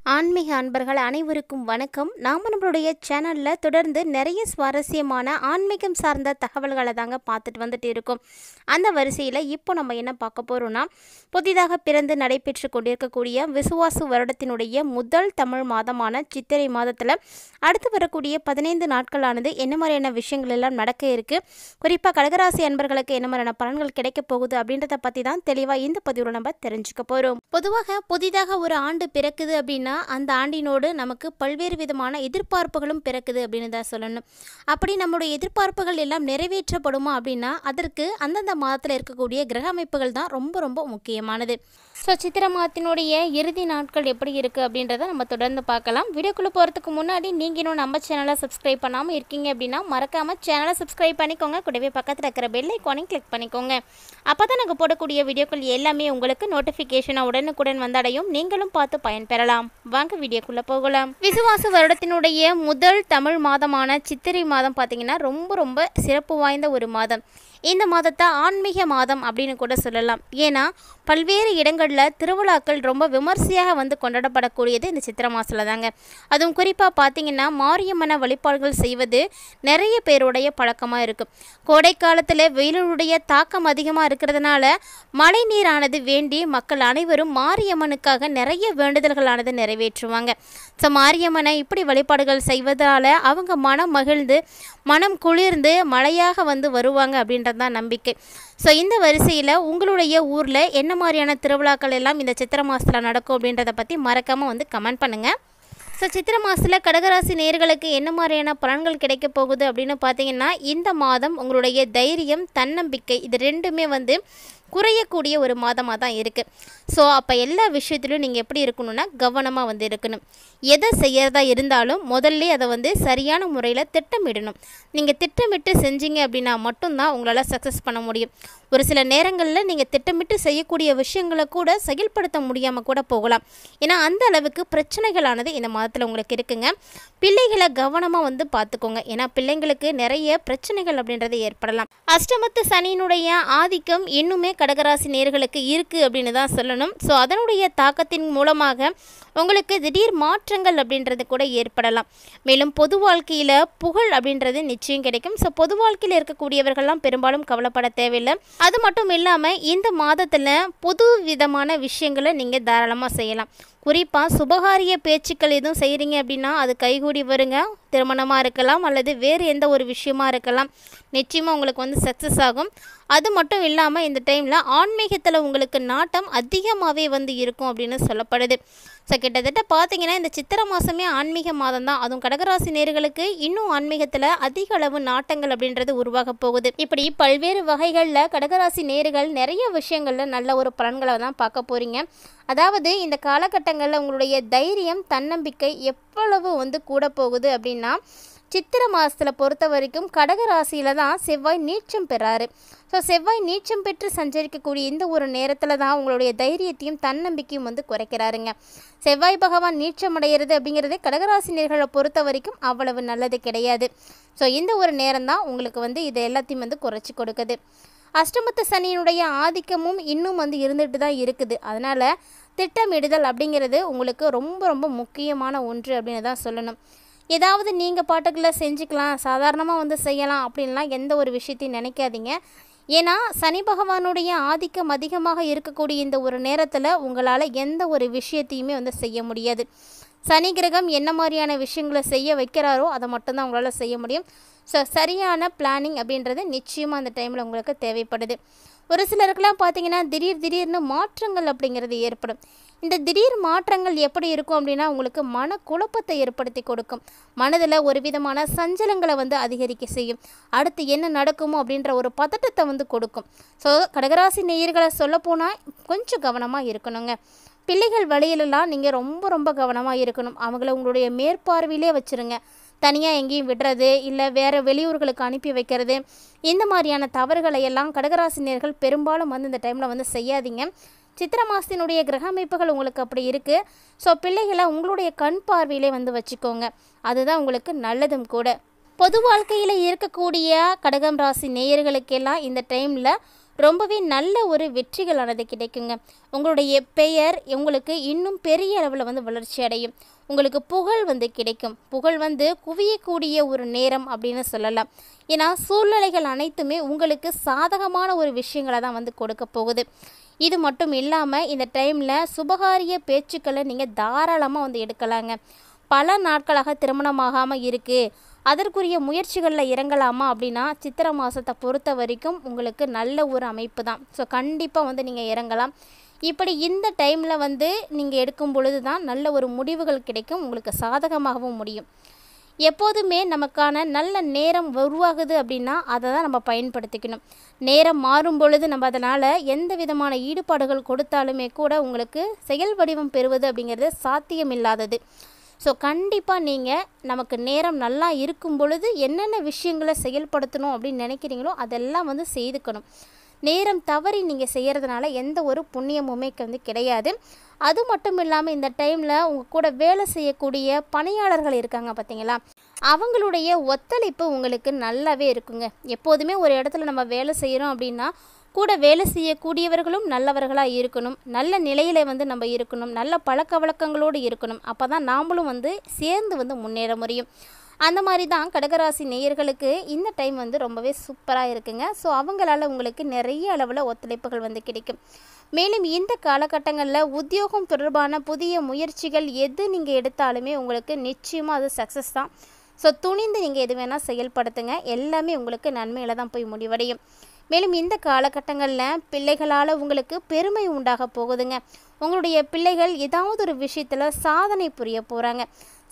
ஆன்மீக அன்பர்கள் அனைவருக்கும் வணக்கம். நாம் நம்மளுடைய சேனலில் தொடர்ந்து நிறைய சுவாரஸ்யமான ஆன்மீகம் சார்ந்த தகவல்களை தாங்க பார்த்துட்டு வந்துட்டு இருக்கோம். அந்த வரிசையில் இப்போ நம்ம என்ன பார்க்க போகிறோம்னா, புதிதாக பிறந்து நடைபெற்று கொண்டிருக்கக்கூடிய விசுவாசு வருடத்தினுடைய முதல் தமிழ் மாதமான சித்திரை மாதத்தில் அடுத்து வரக்கூடிய 15 நாட்களானது என்ன மாதிரியான விஷயங்கள் எல்லாம் நடக்க இருக்குது, குறிப்பாக கடகராசி அன்பர்களுக்கு என்ன மாதிரியான பலன்கள் கிடைக்க போகுது அப்படின்றத பற்றி தான் தெளிவாக இந்த பதிவில் நம்ம தெரிஞ்சுக்க போகிறோம். பொதுவாக புதிதாக ஒரு ஆண்டு பிறக்குது அப்படின்னா அந்த ஆண்டினோடு நமக்கு பல்வேறு விதமான எதிர்பார்ப்புகளும் பிறக்குது அப்படின்னு தான் சொல்லணும். அப்படி நம்முடைய எதிர்பார்ப்புகள் எல்லாம் நிறைவேற்றப்படுமா அப்படின்னா அதற்கு அந்தந்த மாதத்தில் இருக்கக்கூடிய கிரக அமைப்புகள் தான் ரொம்ப ரொம்ப முக்கியமானது. ஸோ சித்திரை மாதத்தினுடைய இறுதி நாட்கள் எப்படி இருக்குது அப்படின்றத நம்ம தொடர்ந்து பார்க்கலாம். வீடியோக்குள்ளே போகிறதுக்கு முன்னாடி நீங்கள் இன்னும் நம்ம சேனலை சப்ஸ்கிரைப் பண்ணாமல் இருக்கீங்க அப்படின்னா மறக்காமல் சேனலை சப்ஸ்கிரைப் பண்ணிக்கோங்க. கூடவே பக்கத்தில் இருக்கிற பெல் ஐக்கானையும் கிளிக் பண்ணிக்கோங்க. அப்போ தான் நாங்கள் போடக்கூடிய வீடியோக்கள் எல்லாமே உங்களுக்கு நோட்டிஃபிகேஷனாக உடனுக்குடன் வந்தடையும், நீங்களும் பார்த்து பயன்பெறலாம். வாங்க வீடியோக்குள்ளே போகலாம். விசுவாச வருடத்தினுடைய முதல் தமிழ் மாதமான சித்திரை மாதம் பார்த்திங்கன்னா ரொம்ப ரொம்ப சிறப்பு வாய்ந்த ஒரு மாதம். இந்த மாதத்தை ஆன்மீக மாதம் அப்படின்னு கூட சொல்லலாம். ஏன்னா பல்வேறு இடங்களில் திருவிழாக்கள் ரொம்ப விமர்சையாக வந்து கொண்டாடப்படக்கூடியது இந்த சித்திரை மாதத்தில் தாங்க. அதுவும் குறிப்பாக பார்த்திங்கன்னா மாரியம்மனை வழிபாடுகள் செய்வது நிறைய பேருடைய பழக்கமாக இருக்கும். கோடை காலத்தில் வெயிலுடைய தாக்கம் அதிகமாக இருக்கிறதுனால மழை நீரானது வேண்டி மக்கள் அனைவரும் மாரியம்மனுக்காக நிறைய வேண்டுதல்களானது நிறைவேற்றுவாங்க. ஸோ மாரியம்மனை இப்படி வழிபாடுகள் செய்வதால் அவங்க மனம் மகிழ்ந்து மனம் குளிர்ந்து மழையாக வந்து வருவாங்க அப்படின்றது தான் நம்பிக்கை. ஸோ இந்த வரிசையில் உங்களுடைய ஊரில் என்ன மாதிரியான திருவிழாக்கள் எல்லாம் இந்த சித்திரை மாதத்தில் நடக்கும் அப்படின்றத பற்றி மறக்காமல் வந்து கமெண்ட் பண்ணுங்கள். ஸோ சித்திரை மாதத்தில் கடகராசி நேயர்களுக்கு என்ன மாதிரியான பலன்கள் கிடைக்க போகுது அப்படின்னு பார்த்தீங்கன்னா, இந்த மாதம் உங்களுடைய தைரியம் தன்னம்பிக்கை இது ரெண்டுமே வந்து குறையக்கூடிய ஒரு மாதமாக தான் இருக்குது. ஸோ அப்போ எல்லா விஷயத்துலையும் நீங்கள் எப்படி இருக்கணும்னா கவனமாக வந்து இருக்கணும். எதை செய்கிறதா இருந்தாலும் முதல்ல அதை வந்து சரியான முறையில் திட்டமிடணும். நீங்கள் திட்டமிட்டு செஞ்சீங்க அப்படின்னா மட்டும்தான் உங்களால் சக்ஸஸ் பண்ண முடியும். ஒரு சில நேரங்களில் நீங்கள் திட்டமிட்டு செய்யக்கூடிய விஷயங்களை கூட செயல்படுத்த முடியாமல் கூட போகலாம். ஏன்னா அந்த அளவுக்கு பிரச்சனைகளானது இந்த மாதத்தில் உங்களுக்கு இருக்குங்க. பிள்ளைகளை கவனமாக வந்து பார்த்துக்கோங்க. ஏன்னா பிள்ளைங்களுக்கு நிறைய பிரச்சனைகள் அப்படின்றது ஏற்படலாம். அஷ்டமத்து சனியினுடைய ஆதிக்கம் இன்னுமே கடகராசி நேயர்களுக்கு இருக்குது அப்படின்னு தான் சொல்லணும். ஸோ அதனுடைய தாக்கத்தின் மூலமாக உங்களுக்கு திடீர் மாற்றங்கள் அப்படின்றது கூட ஏற்படலாம். மேலும் பொது வாழ்க்கையில் புகழ் அப்படின்றது நிச்சயம் கிடைக்கும். ஸோ பொது வாழ்க்கையில் இருக்கக்கூடியவர்கள்லாம் பெரும்பாலும் கவலைப்பட தேவையில்லை. அது மட்டும் இல்லாமல் இந்த மாதத்தில் புது விதமான விஷயங்களை நீங்கள் தாராளமாக செய்யலாம். குறிப்பாக சுபகாரிய பேச்சுக்கள் எதுவும் செய்கிறீங்க அப்படின்னா அது கைகூடி வருங்க. திருமணமாக இருக்கலாம் அல்லது வேறு எந்த ஒரு விஷயமா இருக்கலாம், நிச்சயமாக உங்களுக்கு வந்து சக்ஸஸ் ஆகும். அது மட்டும் இல்லாமல் இந்த டைமில் ஆன்மீகத்தில் உங்களுக்கு நாட்டம் அதிகமாகவே வந்து இருக்கும் அப்படின்னு சொல்லப்படுது. ஸோ கிட்டத்தட்ட பார்த்தீங்கன்னா இந்த சித்திரை மாதமே ஆன்மீக மாதம் தான். அதுவும் கடகராசி நேயர்களுக்கு இன்னும் ஆன்மீகத்தில் அதிக அளவு நாட்டங்கள் அப்படின்றது உருவாக போகுது. இப்படி பல்வேறு வகைகளில் கடகராசி நேயர்கள் நிறைய விஷயங்களில் நல்ல ஒரு பலன்களை தான் பார்க்க போகிறீங்க. அதாவது இந்த காலகட்டங்களில் உங்களுடைய தைரியம் தன்னம்பிக்கை எவ்வளவு வந்து கூட போகுது அப்படின்னா, சித்திரை மாதத்தில் பொறுத்த வரைக்கும் கடகராசியில் தான் செவ்வாய் நீச்சம் பெறாரு. ஸோ செவ்வாய் நீச்சம் பெற்று சஞ்சரிக்கக்கூடிய இந்த ஒரு நேரத்தில் தான் உங்களுடைய தைரியத்தையும் தன்னம்பிக்கையும் வந்து குறைக்கிறாருங்க. செவ்வாய் பகவான் நீச்சம் அடைகிறது அப்படிங்கிறது கடகராசினியர்களை பொறுத்த வரைக்கும் அவ்வளவு நல்லது கிடையாது. ஸோ இந்த ஒரு நேரம் தான் உங்களுக்கு வந்து இது எல்லாத்தையும் வந்து குறைச்சி கொடுக்குது. அஷ்டமத்து சனியினுடைய ஆதிக்கமும் இன்னும் வந்து இருந்துட்டு தான் இருக்குது. அதனால் திட்டமிடுதல் அப்படிங்கிறது உங்களுக்கு ரொம்ப ரொம்ப முக்கியமான ஒன்று அப்படின்னு தான் சொல்லணும். ஏதாவது நீங்கள் பாட்டுக்குள்ளே செஞ்சுக்கலாம், சாதாரணமாக வந்து செய்யலாம் அப்படின்லாம் எந்த ஒரு விஷயத்தையும் நினைக்காதீங்க. ஏன்னா சனி பகவானுடைய ஆதிக்கம் அதிகமாக இருக்கக்கூடிய இந்த ஒரு நேரத்தில் உங்களால் எந்த ஒரு விஷயத்தையுமே வந்து செய்ய முடியாது. சனி கிரகம் என்ன மாதிரியான விஷயங்களை செய்ய வைக்கிறாரோ அதை மட்டும்தான் உங்களால் செய்ய முடியும். ஸோ சரியான பிளானிங் அப்படின்றது நிச்சயமாக அந்த டைமில் உங்களுக்கு தேவைப்படுது. ஒரு சிலருக்கெல்லாம் பார்த்தீங்கன்னா திடீர்னு மாற்றங்கள் அப்படிங்கிறது ஏற்படும். இந்த திடீர் மாற்றங்கள் எப்படி இருக்கும் அப்படின்னா உங்களுக்கு மன குழப்பத்தை ஏற்படுத்தி கொடுக்கும். மனதில் ஒரு விதமான சஞ்சலங்களை வந்து அதிகரிக்க செய்யும். அடுத்து என்ன நடக்குமோ அப்படின்ற ஒரு பதட்டத்தை வந்து கொடுக்கும். ஸோ கடகராசி நேயர்களை சொல்லப்போனால் கொஞ்சம் கவனமாக இருக்கணுங்க. பிள்ளைகள் வழியிலெல்லாம் நீங்கள் ரொம்ப ரொம்ப கவனமாக இருக்கணும். அவங்கள உங்களுடைய மேற்பார்வையிலே வச்சுருங்க. தனியாக எங்கேயும் விடுறது இல்லை வேறு வெளியூர்களுக்கு அனுப்பி வைக்கிறது, இந்த மாதிரியான தவறுகளை எல்லாம் கடகராசினியர்கள் பெரும்பாலும் வந்து இந்த டைமில் வந்து செய்யாதீங்க. சித்திரை மாதத்தினுடைய கிரக அமைப்புகள் உங்களுக்கு அப்படி இருக்குது. ஸோ பிள்ளைகளை உங்களுடைய கண் பார்வையிலே வந்து வச்சுக்கோங்க. அதுதான் உங்களுக்கு நல்லதும் கூட. பொது வாழ்க்கையில் இருக்கக்கூடிய கடகம் ராசி நேயர்களுக்கெல்லாம் இந்த டைமில் ரொம்பவே நல்ல ஒரு வெற்றிகளானது கிடைக்குங்க. உங்களுடைய பெயர் உங்களுக்கு இன்னும் பெரிய அளவில் வந்து வளர்ச்சி அடையும். உங்களுக்கு புகழ் வந்து கிடைக்கும். புகழ் வந்து குவியக்கூடிய ஒரு நேரம் அப்படின்னு சொல்லலாம். ஏன்னா சூழ்நிலைகள் அனைத்துமே உங்களுக்கு சாதகமான ஒரு விஷயங்களை தான் வந்து கொடுக்க போகுது. இது மட்டும் இல்லாமல் இந்த டைமில் சுபகாரிய பேச்சுக்களை நீங்கள் தாராளமாக வந்து எடுக்கலாங்க. பல நாட்களாக திருமணமாகாமல் இருக்குது, அதற்குரிய முயற்சிகளில் இறங்கலாமா அப்படின்னா சித்திரை மாதத்தை பொறுத்த வரைக்கும் உங்களுக்கு நல்ல ஒரு அமைப்பு தான். ஸோ கண்டிப்பாக வந்து நீங்கள் இறங்கலாம். இப்படி இந்த டைமில் வந்து நீங்கள் எடுக்கும் பொழுது தான் நல்ல ஒரு முடிவுகள் கிடைக்கும், உங்களுக்கு சாதகமாகவும் முடியும். எப்போதுமே நமக்கான நல்ல நேரம் உருவாகுது அப்படின்னா அதை தான் நம்ம பயன்படுத்திக்கணும். நேரம் மாறும் பொழுது நம்ம அதனால் எந்த விதமான ஈடுபாடுகள் கொடுத்தாலுமே கூட உங்களுக்கு செயல் வடிவம் பெறுவது அப்படிங்கிறது சாத்தியமில்லாதது. ஸோ கண்டிப்பாக நீங்கள் நமக்கு நேரம் நல்லா இருக்கும் பொழுது என்னென்ன விஷயங்களை செயல்படுத்தணும் அப்படின்னு நினைக்கிறீங்களோ அதெல்லாம் வந்து செய்துக்கணும். நேரம் தவறி நீங்கள் செய்கிறதுனால எந்த ஒரு புண்ணியமுமே வந்து கிடையாது. அது மட்டும் இல்லாமல் இந்த டைமில் உங்கள் கூட வேலை செய்யக்கூடிய பணியாளர்கள் இருக்காங்க பார்த்தீங்களா, அவங்களுடைய ஒத்துழைப்பு உங்களுக்கு நல்லாவே இருக்குங்க. எப்போதுமே ஒரு இடத்துல நம்ம வேலை செய்கிறோம் அப்படின்னா கூட வேலை செய்யக்கூடியவர்களும் நல்லவர்களாக இருக்கணும், நல்ல நிலையில் வந்து நம்ம இருக்கணும், நல்ல பழக்க வழக்கங்களோடு இருக்கணும். அப்போ தான் நாமளும் வந்து சேர்ந்து வந்து முன்னேற முடியும். அந்த மாதிரி தான் கடகராசி நேயர்களுக்கு இந்த டைம் வந்து ரொம்பவே சூப்பராக இருக்குங்க. ஸோ அவங்களால உங்களுக்கு நிறைய அளவில் ஒத்துழைப்புகள் வந்து கிடைக்கும். மேலும் இந்த காலகட்டங்களில் உத்தியோகம் தொடர்பான புதிய முயற்சிகள் எது நீங்கள் எடுத்தாலுமே உங்களுக்கு நிச்சயமாக அது சக்ஸஸ் தான். ஸோ துணிந்து நீங்கள் எது வேணால் செயல்படுத்துங்க, எல்லாமே உங்களுக்கு நன்மையில் தான் போய் முடிவடையும். மேலும் இந்த காலகட்டங்களில் பிள்ளைகளால் உங்களுக்கு பெருமை உண்டாக போகுதுங்க. உங்களுடைய பிள்ளைகள் ஏதாவது ஒரு விஷயத்தில் சாதனை புரிய போகிறாங்க,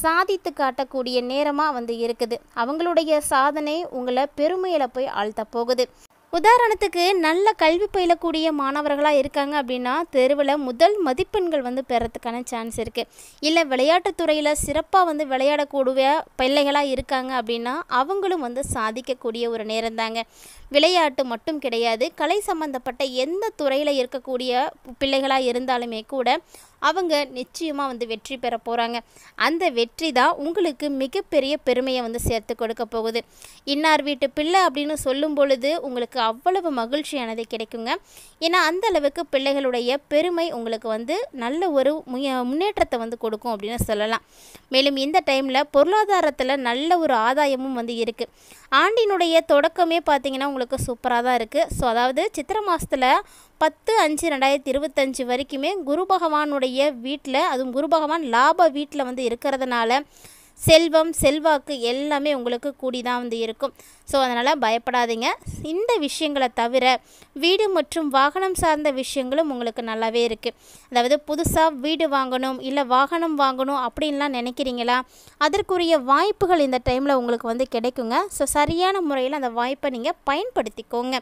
சாதித்து காட்டக்கூடிய நேரமாக வந்து இருக்குது. அவங்களுடைய சாதனை உங்களை பெருமையில் போய் ஆழ்த்த போகுது. உதாரணத்துக்கு நல்ல கல்வி பயிலக்கூடிய மாணவர்களாக இருக்காங்க அப்படின்னா தேர்வில் முதல் மதிப்பெண்கள் வந்து பெறத்துக்கான சான்ஸ் இருக்குது. இல்லை விளையாட்டுத்துறையில் சிறப்பாக வந்து விளையாடக்கூடிய பிள்ளைகளாக இருக்காங்க அப்படின்னா அவங்களும் வந்து சாதிக்கக்கூடிய ஒரு நேரம் தாங்க. விளையாட்டு மட்டும் கிடையாது, கலை சம்பந்தப்பட்ட எந்த துறையில் இருக்கக்கூடிய பிள்ளைகளாக இருந்தாலுமே கூட அவங்க நிச்சயமாக வந்து வெற்றி பெற போகிறாங்க. அந்த வெற்றி தான் உங்களுக்கு மிகப்பெரிய பெருமையை வந்து சேர்த்து கொடுக்க போகுது. இன்னார் வீட்டு பிள்ளை அப்படின்னு சொல்லும் பொழுது உங்களுக்கு அவ்வளவு மகிழ்ச்சியானது கிடைக்குங்க. ஏன்னா அந்த அளவுக்கு பிள்ளைகளுடைய பெருமை உங்களுக்கு வந்து நல்ல ஒரு முன்னேற்றத்தை வந்து கொடுக்கும் அப்படின்னு சொல்லலாம். மேலும் இந்த டைமில் பொருளாதாரத்தில் நல்ல ஒரு ஆதாயமும் வந்து இருக்குது. ஆண்டினுடைய தொடக்கமே பார்த்திங்கன்னா உங்களுக்கு சூப்பராக தான் இருக்குது. ஸோ அதாவது சித்திரை மாதத்தில் 10/5/2025 வரைக்குமே குரு பகவானுடைய வீட்டில், அதுவும் குரு பகவான் லாப வீட்டில் வந்து இருக்கிறதுனால செல்வம் செல்வாக்கு எல்லாமே உங்களுக்கு கூடி தான் வந்து இருக்கும். ஸோ அதனால் பயப்படாதீங்க. இந்த விஷயங்களை தவிர வீடு மற்றும் வாகனம் சார்ந்த விஷயங்களும் உங்களுக்கு நல்லாவே இருக்குது. அதாவது புதுசாக வீடு வாங்கணும் இல்லை வாகனம் வாங்கணும் அப்படின்லாம் நினைக்கிறீங்களா, அதற்குரிய வாய்ப்புகள் இந்த டைமில் உங்களுக்கு வந்து கிடைக்குங்க. ஸோ சரியான முறையில் அந்த வாய்ப்பை நீங்கள் பயன்படுத்திக்கோங்க.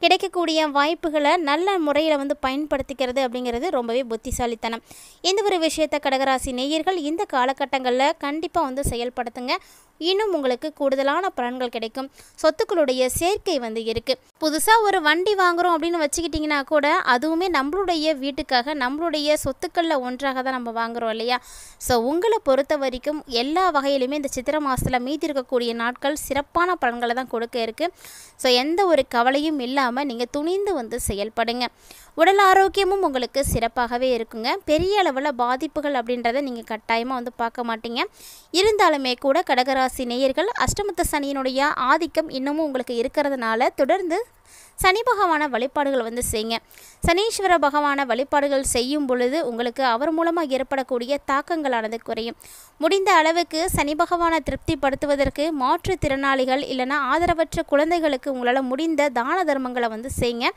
கிடைக்கக்கூடிய வாய்ப்புகளை நல்ல முறையில் வந்து பயன்படுத்திக்கிறது அப்படிங்கிறது ரொம்பவே புத்திசாலித்தனம். இந்த ஒரு விஷயத்தை கடகராசி நேயர்கள் இந்த காலகட்டங்களில் கண்டிப்பாக வந்து செயல்படுத்துங்க. இன்னும் உங்களுக்கு கூடுதலான பலன்கள் கிடைக்கும். சொத்துக்களுடைய சேர்க்கை வந்து இருக்குது. புதுசாக ஒரு வண்டி வாங்குகிறோம் அப்படின்னு வச்சுக்கிட்டிங்கன்னா கூட அதுவுமே நம்மளுடைய வீட்டுக்காக நம்மளுடைய சொத்துக்களில் ஒன்றாக தான் நம்ம வாங்குகிறோம் இல்லையா. ஸோ உங்களை பொறுத்த வரைக்கும் எல்லா வகையிலுமே இந்த சித்திரை மாதத்தில் மீதி இருக்கக்கூடிய நாட்கள் சிறப்பான பலன்களை தான் கொடுக்க இருக்குது. ஸோ எந்த ஒரு கவலையும் இல்லாமல் நீங்கள் துணிந்து வந்து செயல்படுங்க. உடல் ஆரோக்கியமும் உங்களுக்கு சிறப்பாகவே இருக்குங்க. பெரிய அளவில் பாதிப்புகள் அப்படின்றத நீங்கள் கட்டாயமாக வந்து பார்க்க மாட்டீங்க. இருந்தாலுமே கூட கடகராசி நேயர்கள் அஷ்டமத்து சனியினுடைய ஆதிக்கம் இன்னமும் உங்களுக்கு இருக்கிறதுனால தொடர்ந்து சனி பகவான வழிபாடுகள் வந்து செய்யுங்க. சனீஸ்வர பகவான வழிபாடுகள் செய்யும் பொழுது உங்களுக்கு அவர் மூலமாக ஏற்படக்கூடிய தாக்கங்களானது குறையும். முடிந்த அளவுக்கு சனி பகவானை திருப்திப்படுத்துவதற்கு மாற்றுத்திறனாளிகள் இல்லைனா ஆதரவற்ற குழந்தைகளுக்கு உங்களால் முடிந்த தான தர்மங்களை வந்து செய்யுங்க.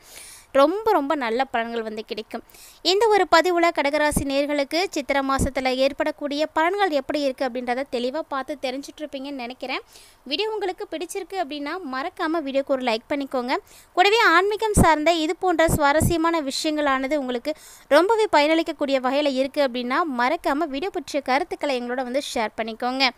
ரொம்ப ரொம்ப நல்ல பலன்கள் வந்து கிடைக்கும். இந்த ஒரு பதிவில் கடகராசி நேயர்களுக்கு சித்திரை மாதத்தில் ஏற்படக்கூடிய பலன்கள் எப்படி இருக்குது அப்படின்றத தெளிவாக பார்த்து தெரிஞ்சிட்ருப்பீங்கன்னு நினைக்கிறேன். வீடியோ உங்களுக்கு பிடிச்சிருக்கு அப்படின்னா மறக்காமல் வீடியோக்கு ஒரு லைக் பண்ணிக்கோங்க. கூடவே ஆன்மீகம் சார்ந்த இது போன்ற சுவாரஸ்யமான விஷயங்களானது உங்களுக்கு ரொம்பவே பயனளிக்கக்கூடிய வகையில் இருக்குது அப்படின்னா மறக்காமல் வீடியோ பற்றிய கருத்துக்களை எங்களோட வந்து ஷேர் பண்ணிக்கோங்க.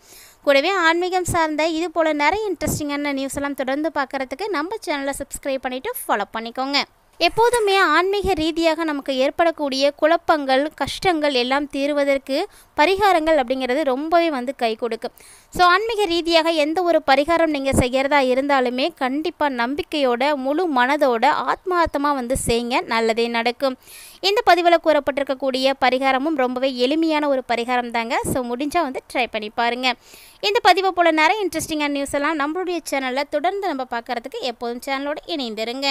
கூடவே ஆன்மீகம் சார்ந்த இது போல் நிறைய இன்ட்ரெஸ்டிங்கான நியூஸ் எல்லாம் தொடர்ந்து பார்க்குறதுக்கு நம்ம சேனலை சப்ஸ்கிரைப் பண்ணிவிட்டு ஃபாலோ பண்ணிக்கோங்க. எப்போதுமே ஆன்மீக ரீதியாக நமக்கு ஏற்படக்கூடிய குழப்பங்கள், கஷ்டங்கள் எல்லாம் தீர்வதற்கு பரிகாரங்கள் அப்படிங்கிறது ரொம்பவே கை கொடுக்கும். ஸோ ஆன்மீக ரீதியாக எந்த ஒரு பரிகாரம் நீங்கள் செய்கிறதா இருந்தாலுமே கண்டிப்பாக நம்பிக்கையோட, முழு மனதோட, ஆத்மார்த்தமாக செய்யுங்க, நல்லதே நடக்கும். இந்த பதிவில் கூறப்பட்டிருக்கக்கூடிய பரிகாரமும் ரொம்பவே எளிமையான ஒரு பரிகாரம் தாங்க. ஸோ முடிஞ்சால் ட்ரை பண்ணி பாருங்கள். இந்த பதிவை போல் நிறைய இன்ட்ரெஸ்டிங்கான நியூஸ் எல்லாம் நம்மளுடைய சேனலில் தொடர்ந்து நம்ம பார்க்குறதுக்கு எப்போதும் சேனலோடு இணைந்திருங்க.